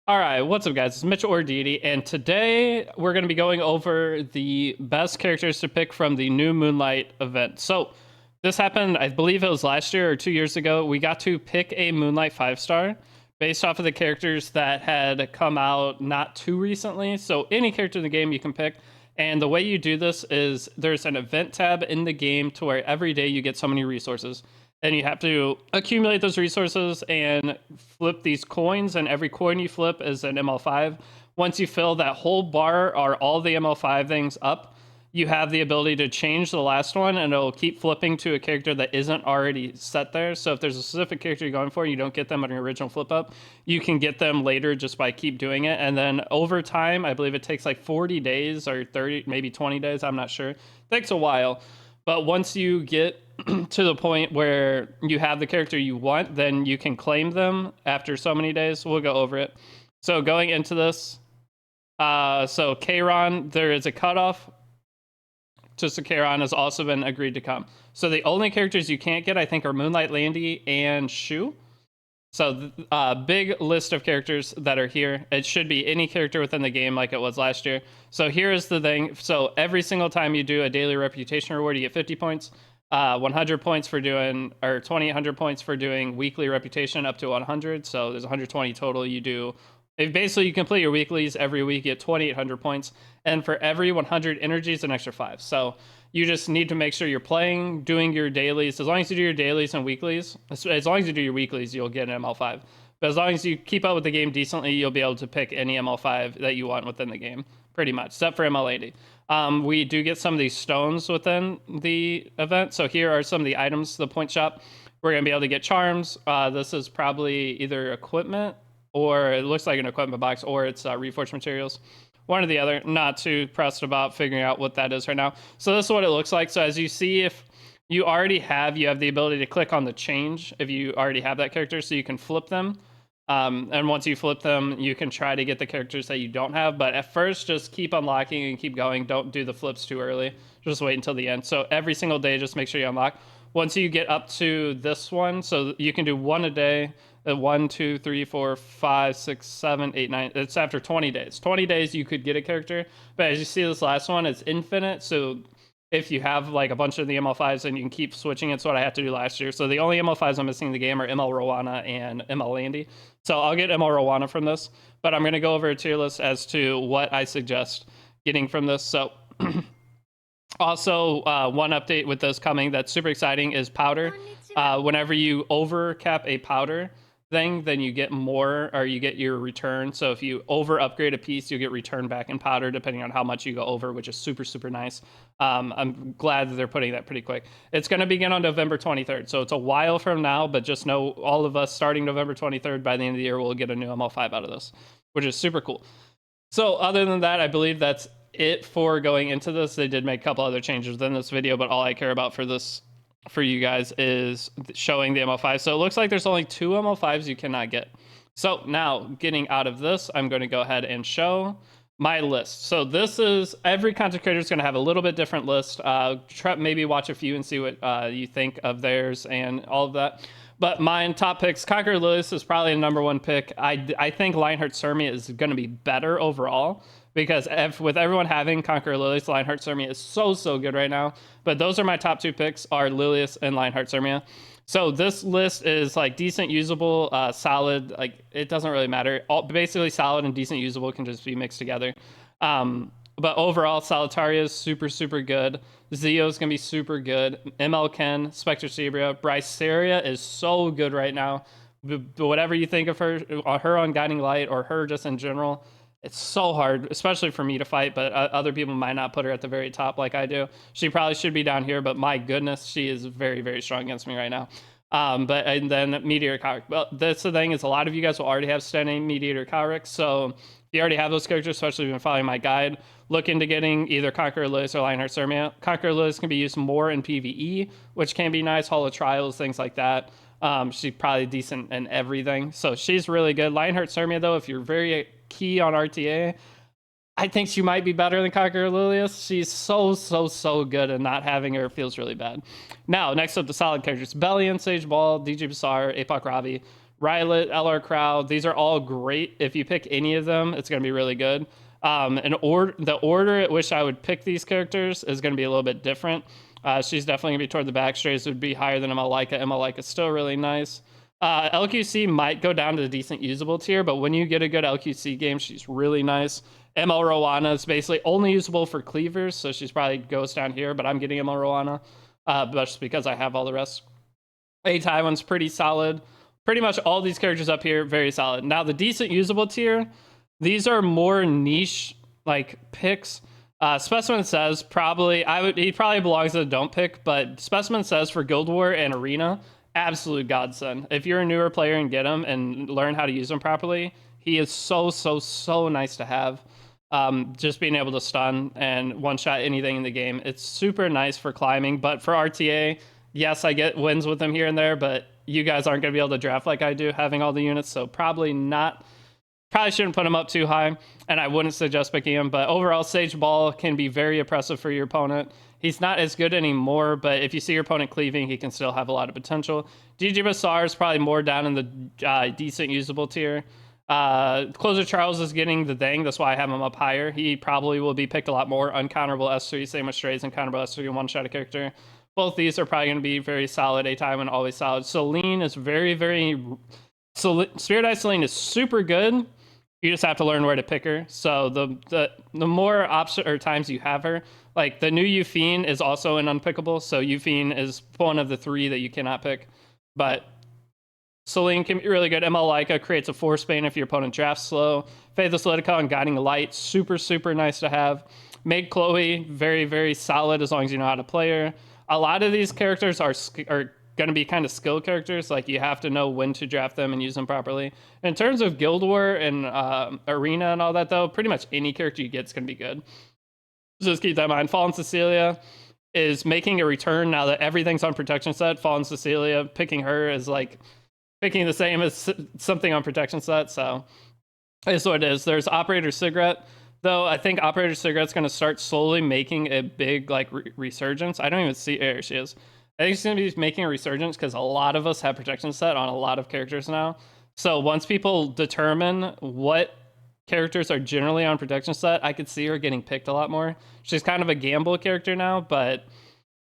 All right, what's up, guys? It's Mitchell or Deity, and today we're going to be going over the best characters to pick from the new Moonlight event. So, this happened, I believe it was last year or 2 years ago. We got to pick a Moonlight 5-star based off of the characters that had come out not too recently. So, any character in the game you can pick. And the way you do this is there's an event tab in the game to where every day you get so many resources and you have to accumulate those resources and flip these coins, and every coin you flip is an ML5. Once you fill that whole bar or all the ML5 things up, you have the ability to change the last one, and it'll keep flipping to a character that isn't already set there. So if there's a specific character you're going for and you don't get them on your original flip up, you can get them later just by keep doing it. And then over time, I believe it takes like 40 days or 30, maybe 20 days, I'm not sure. It takes a while. But once you get to the point where you have the character you want, then you can claim them after so many days. We'll go over it. So going into this, so Kayron, there is a cutoff. Just Kayron has also been agreed to come. So the only characters you can't get, I think, are Moonlight Landy and Shu. So big list of characters that are here. It should be any character within the game like it was last year. So here's the thing. So every single time you do a daily reputation reward, you get 50 points. 100 points for doing, or 2,800 points for doing weekly reputation up to 100. So there's 120 total. You do, basically you complete your weeklies every week, you get 2,800 points. And for every 100 energies, an extra 5. So you just need to make sure you're playing, doing your dailies. As long as you do your dailies and weeklies, as long as you do your weeklies, you'll get an ML5. But as long as you keep up with the game decently, you'll be able to pick any ML5 that you want within the game, pretty much, except for ML80. We do get some of these stones within the event. So here are some of the items, the point shop. We're going to be able to get charms. This is probably either equipment, or it looks like an equipment box, or it's reforged materials. One or the other. Not too pressed about figuring out what that is right now. So this is what it looks like. So as you see, if you already have, you have the ability to click on the change if you already have that character, so you can flip them. And once you flip them, you can try to get the characters that you don't have. But at first, just keep unlocking and keep going. Don't do the flips too early. Just wait until the end. So every single day, just make sure you unlock. Once you get up to this one, so you can do one a day. 1, 2, 3, 4, 5, 6, 7, 8, 9. It's after 20 days. 20 days, you could get a character. But as you see, this last one, it's infinite. So if you have like a bunch of the ML5s, and you can keep switching, it's what I had to do last year. So the only ML5s I'm missing in the game are ML Rowana and ML Landy. So I'll get ML Rowana from this, but I'm going to go over a tier list as to what I suggest getting from this. So also, one update with this coming that's super exciting is powder. Whenever you overcap a powder thing, then you get more, or you get your return. So if you over upgrade a piece, you get return back in powder depending on how much you go over, which is super, super nice. I'm glad that they're putting that pretty quick. It's going to begin on November 23rd. So it's a while from now, but just know all of us starting November 23rd, by the end of the year, we'll get a new ML5 out of this, which is super cool. So other than that, I believe that's it for going into this. They did make a couple other changes within this video, but all I care about for this, for you guys, is showing the ML5. So it looks like there's only 2 ML5s you cannot get. So now, getting out of this, I'm going to go ahead and show my list. So this is, every content creator is going to have a little bit different list. Maybe watch a few and see what you think of theirs and all of that. But mine, top picks, Conqueror Lilius is probably the #1 pick. I think Lionheart Surmia is going to be better overall, because with everyone having Conqueror Lilius, Lionheart Surmia is so good right now. But those are my top 2 picks, are Lilius and Lionheart Surmia. So this list is like decent, usable, solid. Like, it doesn't really matter. Basically, solid and decent usable can just be mixed together. But overall, Solitaria is super good. Zio is going to be super good. ML Ken, Spectre Cebria, Bryceria is so good right now. Whatever you think of her on Guiding Light, or her just in general, it's so hard, especially for me to fight, but other people might not put her at the very top like I do. She probably should be down here, but my goodness, she is very strong against me right now. And then Meteor Cowrick. Well, that's the thing, is a lot of you guys will already have standing Meteor Cowrick, so if you already have those characters, especially if you've been following my guide, look into getting either Conqueror Lilius or Lionheart Surmia. Conqueror Lilius can be used more in PvE, which can be nice, Hall of Trials, things like that. She's probably decent in everything, so she's really good. Lionheart Surmia, though, if you're very key on RTA, I think she might be better than Conqueror Lilius. She's so good, and not having her feels really bad. Now, next up, the solid characters: Bellion, Sage Ball, DJ Basar, Apoc Ravi, Rylet, LR Crow, these are all great. If you pick any of them, it's going to be really good. The order at which I would pick these characters is going to be a little bit different. She's definitely going to be toward the back. Strays would be higher than ML5. ML5 is still really nice. LQC might go down to the decent usable tier, but when you get a good LQC game, she's really nice. ML Rowana is basically only usable for cleavers, so she's probably goes down here, but I'm getting ML Rowana just because I have all the rest. A Taiwan's pretty solid. Pretty much all these characters up here, very solid. Now, the decent usable tier, these are more niche like picks. Specimen Says probably he probably belongs to the don't pick, but Specimen Says for Guild War and Arena, absolute godsend. If you're a newer player and get him and learn how to use him properly, he is so nice to have. Just being able to stun and one shot anything in the game, it's super nice for climbing. But for RTA, yes, I get wins with him here and there, but you guys aren't going to be able to draft like I do having all the units, so probably shouldn't put him up too high, and I wouldn't suggest picking him. But overall, Sage Ball can be very oppressive for your opponent. He's not as good anymore, but if you see your opponent cleaving, he can still have a lot of potential. GG Bassar is probably more down in the decent usable tier. Closer Charles is getting the thing, that's why I have him up higher. He probably will be picked a lot more. Uncounterable S3, same with Strays, uncounterable S3, one-shot a character. Both these are probably going to be very solid. A Taiwan, always solid. Celine is Spirit Eye Celine is super good. You just have to learn where to pick her. So the more option or times you have her, like the new Euphine is also an unpickable. So Euphine is one of the 3 that you cannot pick. But Celine can be really good. ML5 creates a force bane if your opponent drafts slow. Faithless Litica and Guiding Light, super nice to have. Meg Chloe, very solid as long as you know how to play her. A lot of these characters are going to be kind of skill characters. Like, you have to know when to draft them and use them properly. In terms of Guild War and Arena and all that, though, pretty much any character you get is going to be good. Just keep that in mind. Fallen Cecilia is making a return now that everything's on protection set. Fallen Cecilia, picking her is like picking the same as something on protection set, so it's what it is. There's Operator Cigarette, though. I think Operator Cigarette's going to start slowly making a big like resurgence. I don't even see, there she is. I think she's going to be making a resurgence because a lot of us have protection set on a lot of characters now. So once people determine what characters are generally on protection set, I could see her getting picked a lot more. She's kind of a gamble character now, but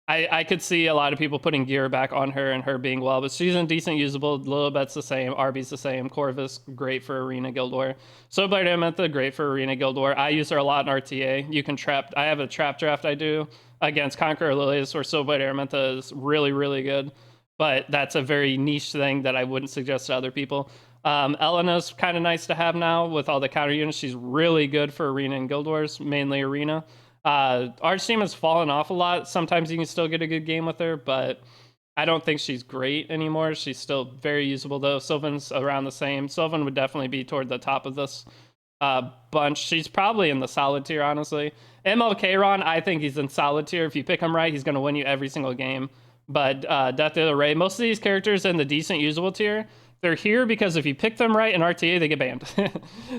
I could see a lot of people putting gear back on her and her being well, but she's in decent usable. Lilibet's the same, Arby's the same, Corvus, great for Arena Guild War. Soulblade Amantha, great for Arena Guild War. I use her a lot in RTA. You can trap, I have a trap draft I do against Conqueror Lilias where Soulblade Amantha is really good, but that's a very niche thing that I wouldn't suggest to other people. Elena's kind of nice to have now with all the counter units. She's really good for Arena and Guild Wars, mainly Arena. Arch team has fallen off a lot. Sometimes you can still get a good game with her, but I don't think she's great anymore. She's still very usable, though. Sylvan's around the same. Sylvan would definitely be toward the top of this bunch. She's probably in the solid tier, honestly. MLK Ron, I think he's in solid tier. If you pick him right, he's going to win you every single game. But Death of the Ray, most of these characters in the decent usable tier, they're here because if you pick them right in RTA, they get banned.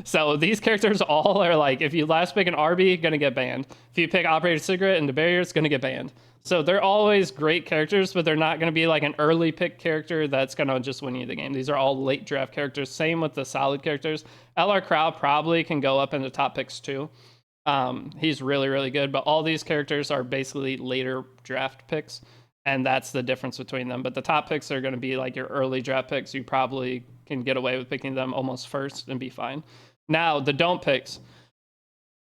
So these characters all are like, if you last pick an RB, gonna get banned. If you pick Operator Cigarette into Barrier, it's gonna get banned. So they're always great characters, but they're not gonna be like an early pick character that's gonna just win you the game. These are all late draft characters. Same with the solid characters. LR Crow probably can go up into top picks too. He's really good, but all these characters are basically later draft picks. And that's the difference between them. But the top picks are going to be like your early draft picks. You probably can get away with picking them almost first and be fine. Now, the don't picks.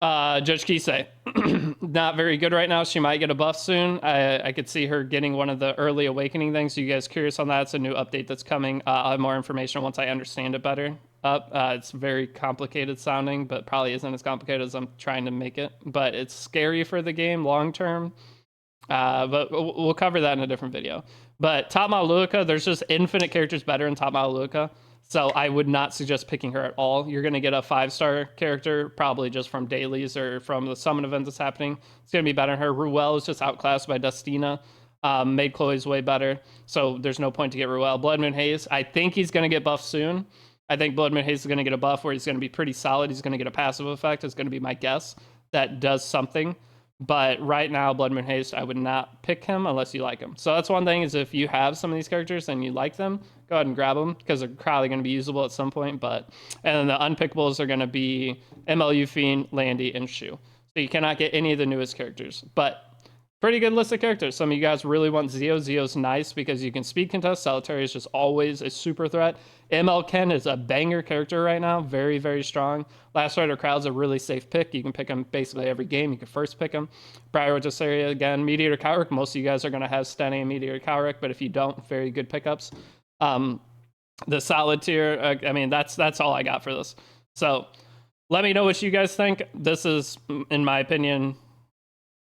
Judge Kisei, not very good right now. She might get a buff soon. I could see her getting one of the early awakening things. So you guys curious on that? It's a new update that's coming. I'll have more information once I understand it better. It's very complicated sounding, but probably isn't as complicated as I'm trying to make it. But it's scary for the game long term. But we'll cover that in a different video. But Top Maluka, there's just infinite characters better in Top Maluka. So I would not suggest picking her at all. You're going to get a 5-star character, probably just from dailies or from the summon event that's happening. It's going to be better than her. Ruel is just outclassed by Dustina. Maid Chloe's way better. So there's no point to get Ruel. Blood Moon Haze, I think he's going to get buffed soon. I think Blood Moon Haze is going to get a buff where he's going to be pretty solid. He's going to get a passive effect. It's going to be my guess. That does something. But right now, Blood Moon Haste, I would not pick him unless you like him. So that's one thing, is if you have some of these characters and you like them, go ahead and grab them, because they're probably going to be usable at some point. And then the unpickables are going to be MLU Fiend, Landy, and Shu. So you cannot get any of the newest characters. But pretty good list of characters. Some of you guys really want Zeo. Zeo's nice because you can speed contest. Solitary is just always a super threat. ML Ken is a banger character right now. Very, very strong. Last Rider Crowd's a really safe pick. You can pick him basically every game. You can first pick him. Briar Area again. Meteor Cowrick. Most of you guys are going to have Stenny and Meteor Cowrick, but if you don't, very good pickups. The solid tier, I mean, that's all I got for this. So let me know what you guys think. This is, in my opinion,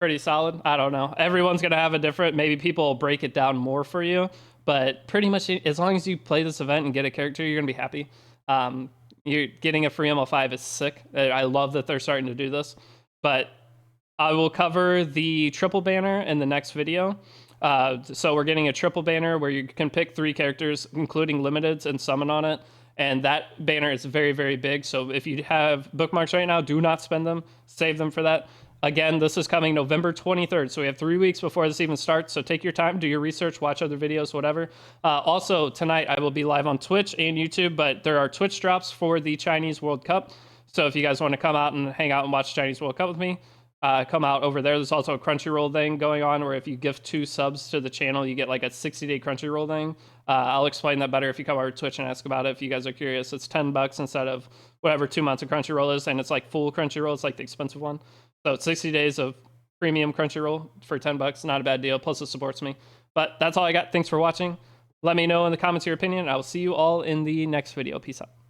pretty solid. I don't know. Everyone's going to have a different, maybe people will break it down more for you, but pretty much as long as you play this event and get a character, you're going to be happy. You're getting a free ML5 is sick. I love that they're starting to do this, but I will cover the triple banner in the next video. So we're getting a triple banner where you can pick 3 characters, including limiteds, and summon on it. And that banner is very, very big. So if you have bookmarks right now, do not spend them. Save them for that. Again, this is coming November 23rd, so we have 3 weeks before this even starts, so take your time, do your research, watch other videos, whatever. Also, tonight I will be live on Twitch and YouTube, but there are Twitch drops for the Chinese World Cup, so if you guys want to come out and hang out and watch Chinese World Cup with me, come out over there. There's also a Crunchyroll thing going on where if you give 2 subs to the channel, you get like a 60-day Crunchyroll thing. I'll explain that better if you come over to Twitch and ask about it if you guys are curious. It's $10 instead of whatever 2 months of Crunchyroll is, and it's like full Crunchyroll. It's like the expensive one. So it's 60 days of premium Crunchyroll for $10. Not a bad deal. Plus it supports me. But that's all I got. Thanks for watching. Let me know in the comments your opinion. I will see you all in the next video. Peace out.